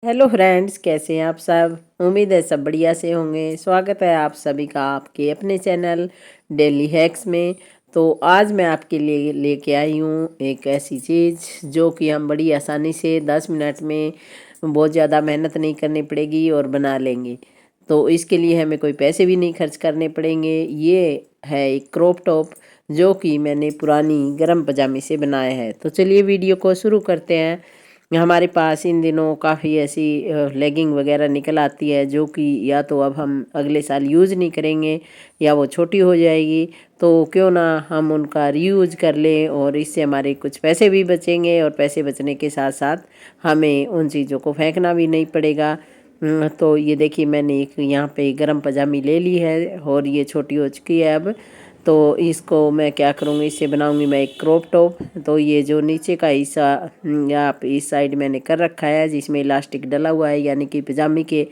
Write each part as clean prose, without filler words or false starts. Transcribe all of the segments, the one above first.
Hello friends, कैसे हैं आप सब। उम्मीद है सब बढ़िया से होंगे। स्वागत है आप सभी का आपके अपने चैनल डेली हैक्स में। तो आज मैं आपके लिए लेके आई हूँ एक ऐसी चीज़ जो कि हम बड़ी आसानी से 10 मिनट में, बहुत ज़्यादा मेहनत नहीं करनी पड़ेगी और बना लेंगे। तो इसके लिए हमें कोई पैसे भी नहीं खर्च करने पड़ेंगे। ये है एक क्रॉप टॉप जो कि मैंने पुरानी गर्म पजामे से बनाया है। तो चलिए वीडियो को शुरू करते हैं। हमारे पास इन दिनों काफ़ी ऐसी लेगिंग वगैरह निकल आती है जो कि या तो अब हम अगले साल यूज़ नहीं करेंगे या वो छोटी हो जाएगी। तो क्यों ना हम उनका रीयूज कर लें और इससे हमारे कुछ पैसे भी बचेंगे और पैसे बचने के साथ साथ हमें उन चीज़ों को फेंकना भी नहीं पड़ेगा। तो ये देखिए, मैंने एक यहाँ पे गर्म पजामी ले ली है और ये छोटी हो चुकी है अब। तो इसको मैं क्या करूँगी, इससे बनाऊँगी मैं एक क्रॉप टॉप। तो ये जो नीचे का हिस्सा या इस साइड मैंने कर रखा है जिसमें इलास्टिक डला हुआ है, यानी कि पजामे के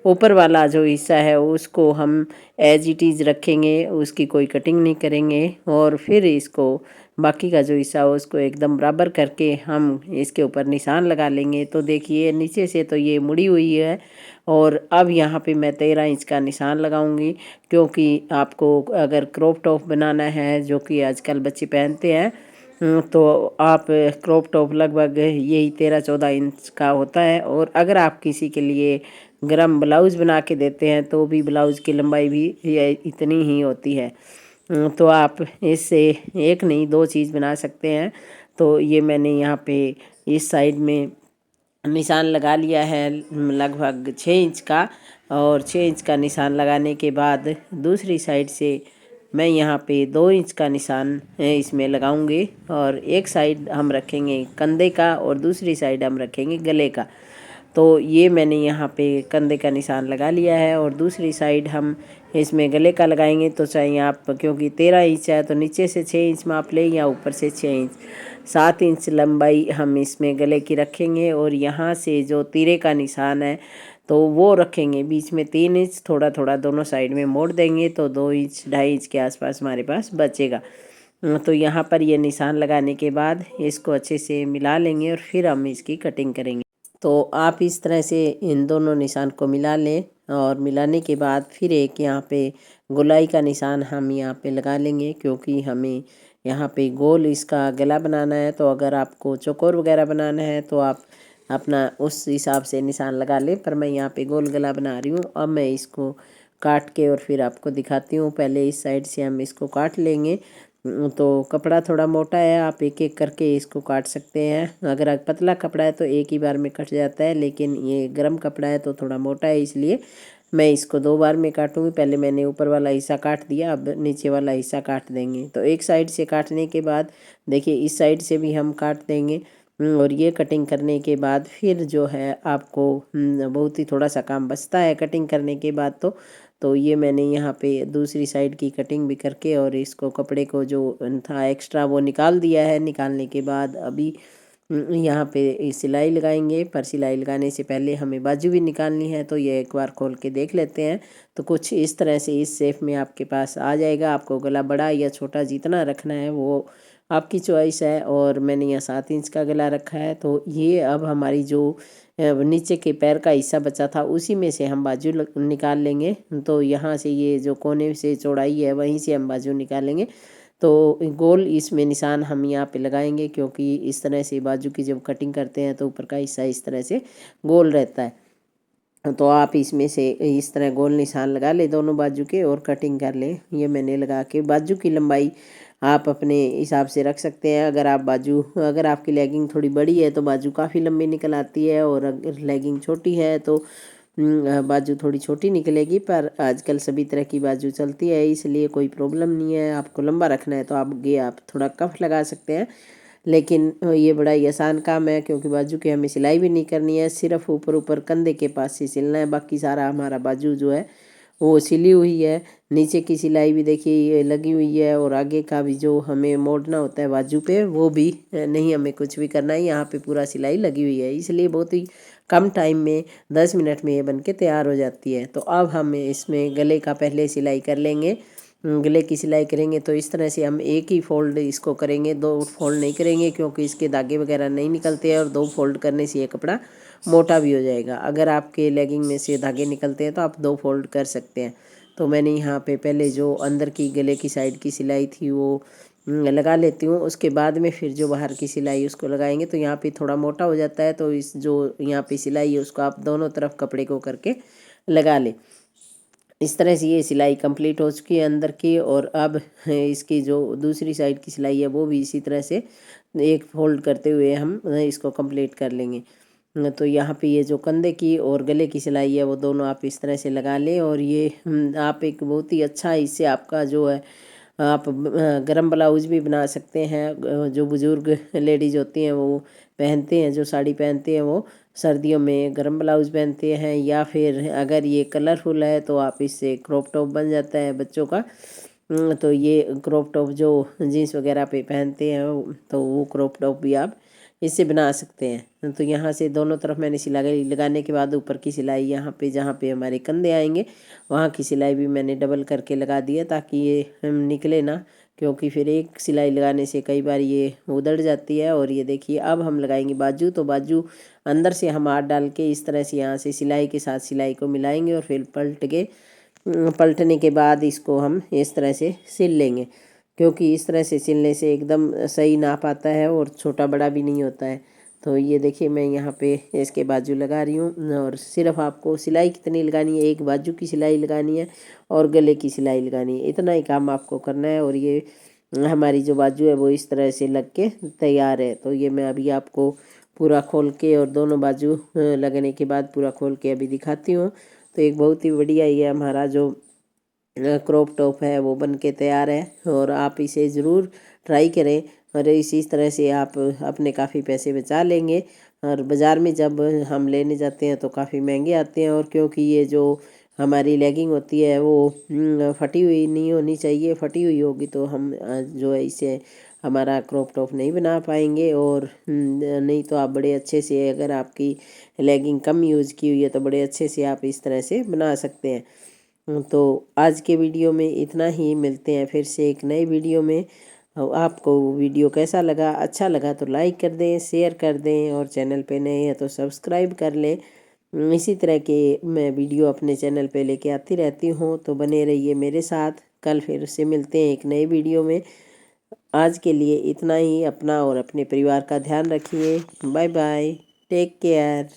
ऊपर वाला जो हिस्सा है उसको हम एज इट इज़ रखेंगे, उसकी कोई कटिंग नहीं करेंगे। और फिर इसको बाकी का जो हिस्सा हो उसको एकदम बराबर करके हम इसके ऊपर निशान लगा लेंगे। तो देखिए, नीचे से तो ये मुड़ी हुई है और अब यहाँ पे मैं 13 इंच का निशान लगाऊंगी, क्योंकि आपको अगर क्रॉप टॉप बनाना है जो कि आजकल बच्चे पहनते हैं, तो आप क्रॉप टॉप लगभग यही 13-14 इंच का होता है। और अगर आप किसी के लिए गरम ब्लाउज़ बना के देते हैं तो भी ब्लाउज़ की लंबाई भी ये इतनी ही होती है। तो आप इससे एक नहीं दो चीज़ बना सकते हैं। तो ये मैंने यहाँ पे इस साइड में निशान लगा लिया है लगभग 6 इंच का। और 6 इंच का निशान लगाने के बाद दूसरी साइड से मैं यहाँ पे 2 इंच का निशान इसमें लगाऊंगी। और एक साइड हम रखेंगे कंधे का और दूसरी साइड हम रखेंगे गले का। तो ये मैंने यहाँ पे कंधे का निशान लगा लिया है और दूसरी साइड हम इसमें गले का लगाएंगे। तो चाहिए आप, क्योंकि 13 इंच है तो नीचे से 6 इंच माप लें या ऊपर से 6 इंच, 7 इंच लंबाई हम इसमें गले की रखेंगे। और यहाँ से जो तीरे का निशान है तो वो रखेंगे बीच में 3 इंच, थोड़ा थोड़ा दोनों साइड में मोड़ देंगे तो 2 इंच 2.5 इंच के आसपास हमारे पास बचेगा। तो यहाँ पर ये निशान लगाने के बाद इसको अच्छे से मिला लेंगे और फिर हम इसकी कटिंग करेंगे। तो आप इस तरह से इन दोनों निशान को मिला लें और मिलाने के बाद फिर एक यहाँ पे गोलाई का निशान हम यहाँ पे लगा लेंगे, क्योंकि हमें यहाँ पे गोल इसका गला बनाना है। तो अगर आपको चौकोर वगैरह बनाना है तो आप अपना उस हिसाब से निशान लगा लें, पर मैं यहाँ पे गोल गला बना रही हूँ। अब मैं इसको काट के और फिर आपको दिखाती हूँ। पहले इस साइड से हम इसको काट लेंगे। तो कपड़ा थोड़ा मोटा है, आप एक एक करके इसको काट सकते हैं। अगर पतला कपड़ा है तो एक ही बार में कट जाता है, लेकिन ये गर्म कपड़ा है तो थोड़ा मोटा है, इसलिए मैं इसको 2 बार में काटूंगी। पहले मैंने ऊपर वाला हिस्सा काट दिया, अब नीचे वाला हिस्सा काट देंगे। तो एक साइड से काटने के बाद देखिए इस साइड से भी हम काट देंगे। और ये कटिंग करने के बाद फिर जो है आपको बहुत ही थोड़ा सा काम बचता है कटिंग करने के बाद। तो ये मैंने यहाँ पे दूसरी साइड की कटिंग भी करके और इसको कपड़े को जो था एक्स्ट्रा वो निकाल दिया है। निकालने के बाद अभी यहाँ पे सिलाई लगाएंगे, पर सिलाई लगाने से पहले हमें बाजू भी निकालनी है। तो ये एक बार खोल के देख लेते हैं। तो कुछ इस तरह से इस शेप में आपके पास आ जाएगा। आपको गला बड़ा या छोटा जितना रखना है वो आपकी चॉइस है। और मैंने यहाँ 7 इंच का गला रखा है। तो ये अब हमारी जो नीचे के पैर का हिस्सा बचा था उसी में से हम बाजू निकाल लेंगे। तो यहाँ से ये जो कोने से चौड़ाई है वहीं से हम बाजू निकालेंगे। तो गोल इसमें निशान हम यहाँ पे लगाएंगे, क्योंकि इस तरह से बाजू की जब कटिंग करते हैं तो ऊपर का हिस्सा इस तरह से गोल रहता है। तो आप इसमें से इस तरह गोल निशान लगा ले दोनों बाजू के और कटिंग कर लें। ये मैंने लगा के बाजू की लंबाई आप अपने हिसाब से रख सकते हैं। अगर आपकी लेगिंग थोड़ी बड़ी है तो बाजू काफ़ी लंबी निकल आती है, और अगर लेगिंग छोटी है तो बाजू थोड़ी छोटी निकलेगी। पर आजकल सभी तरह की बाजू चलती है, इसलिए कोई प्रॉब्लम नहीं है। आपको लंबा रखना है तो आप थोड़ा कफ लगा सकते हैं, लेकिन ये बड़ा ही आसान काम है, क्योंकि बाजू की हमें सिलाई भी नहीं करनी है। सिर्फ ऊपर ऊपर कंधे के पास से सिलना है, बाकी सारा हमारा बाजू जो है वो सिली हुई है। नीचे की सिलाई भी देखिए ये लगी हुई है, और आगे का भी जो हमें मोड़ना होता है बाजू पे वो भी नहीं हमें कुछ भी करना है। यहाँ पे पूरा सिलाई लगी हुई है, इसलिए बहुत ही कम टाइम में 10 मिनट में ये बन के तैयार हो जाती है। तो अब हम इसमें गले का पहले सिलाई कर लेंगे। गले की सिलाई करेंगे तो इस तरह से हम एक ही फोल्ड इसको करेंगे, 2 फोल्ड नहीं करेंगे, क्योंकि इसके धागे वगैरह नहीं निकलते हैं और 2 फोल्ड करने से ये कपड़ा मोटा भी हो जाएगा। अगर आपके लेगिंग में से धागे निकलते हैं तो आप 2 फोल्ड कर सकते हैं। तो मैंने यहाँ पे पहले जो अंदर की गले की साइड की सिलाई थी वो लगा लेती हूँ, उसके बाद में फिर जो बाहर की सिलाई उसको लगाएंगे। तो यहाँ पे थोड़ा मोटा हो जाता है, तो इस जो यहाँ पे सिलाई है उसको आप दोनों तरफ कपड़े को करके लगा लें। इस तरह से ये सिलाई कंप्लीट हो चुकी है अंदर की। और अब इसकी जो दूसरी साइड की सिलाई है वो भी इसी तरह से एक फोल्ड करते हुए हम इसको कंप्लीट कर लेंगे। तो यहाँ पे ये जो कंधे की और गले की सिलाई है वो दोनों आप इस तरह से लगा लें। और ये आप एक बहुत ही अच्छा, इससे आपका जो है आप गरम ब्लाउज भी बना सकते हैं। जो बुज़ुर्ग लेडीज़ होती हैं वो पहनते हैं, जो साड़ी पहनते हैं वो सर्दियों में गरम ब्लाउज पहनते हैं, या फिर अगर ये कलरफुल है तो आप इससे क्रॉप टॉप बन जाता है बच्चों का। तो ये क्रॉप टॉप जो जीन्स वगैरह पे पहनते हैं तो वो क्रॉप टॉप भी आप इससे बना सकते हैं। तो यहाँ से दोनों तरफ मैंने सिलाई लगाने के बाद ऊपर की सिलाई यहाँ पे जहाँ पे हमारे कंधे आएंगे वहाँ की सिलाई भी मैंने डबल करके लगा दी है, ताकि ये निकले ना, क्योंकि फिर एक सिलाई लगाने से कई बार ये उधड़ जाती है। और ये देखिए अब हम लगाएंगे बाजू। तो बाजू अंदर से हम हाथ डाल के इस तरह से यहाँ से सिलाई के साथ सिलाई को मिलाएंगे और फिर पलटने के बाद इसको हम इस तरह से सिल लेंगे, क्योंकि इस तरह से सिलने से एकदम सही नाप आता है और छोटा बड़ा भी नहीं होता है। तो ये देखिए मैं यहाँ पे इसके बाजू लगा रही हूँ, और सिर्फ आपको सिलाई कितनी लगानी है, एक बाजू की सिलाई लगानी है और गले की सिलाई लगानी है, इतना ही काम आपको करना है। और ये हमारी जो बाजू है वो इस तरह से लग के तैयार है। तो ये मैं अभी आपको पूरा खोल के और दोनों बाजू लगने के बाद पूरा खोल के अभी दिखाती हूँ। तो एक बहुत ही बढ़िया ये हमारा जो क्रॉप टॉप है वो बन के तैयार है, और आप इसे ज़रूर ट्राई करें। और इसी तरह से आप अपने काफ़ी पैसे बचा लेंगे। और बाज़ार में जब हम लेने जाते हैं तो काफ़ी महंगे आते हैं, और क्योंकि ये जो हमारी लेगिंग होती है वो फटी हुई नहीं होनी चाहिए। फटी हुई होगी तो हम जो है इसे हमारा क्रॉप टॉप नहीं बना पाएंगे। और नहीं तो आप बड़े अच्छे से, अगर आपकी लेगिंग कम यूज़ की हुई है तो बड़े अच्छे से आप इस तरह से बना सकते हैं। तो आज के वीडियो में इतना ही, मिलते हैं फिर से एक नई वीडियो में। आपको वीडियो कैसा लगा, अच्छा लगा तो लाइक कर दें, शेयर कर दें, और चैनल पे नए हैं तो सब्सक्राइब कर लें। इसी तरह के मैं वीडियो अपने चैनल पे लेके आती रहती हूँ, तो बने रहिए मेरे साथ। कल फिर से मिलते हैं एक नई वीडियो में। आज के लिए इतना ही। अपना और अपने परिवार का ध्यान रखिए। Bye bye, take care.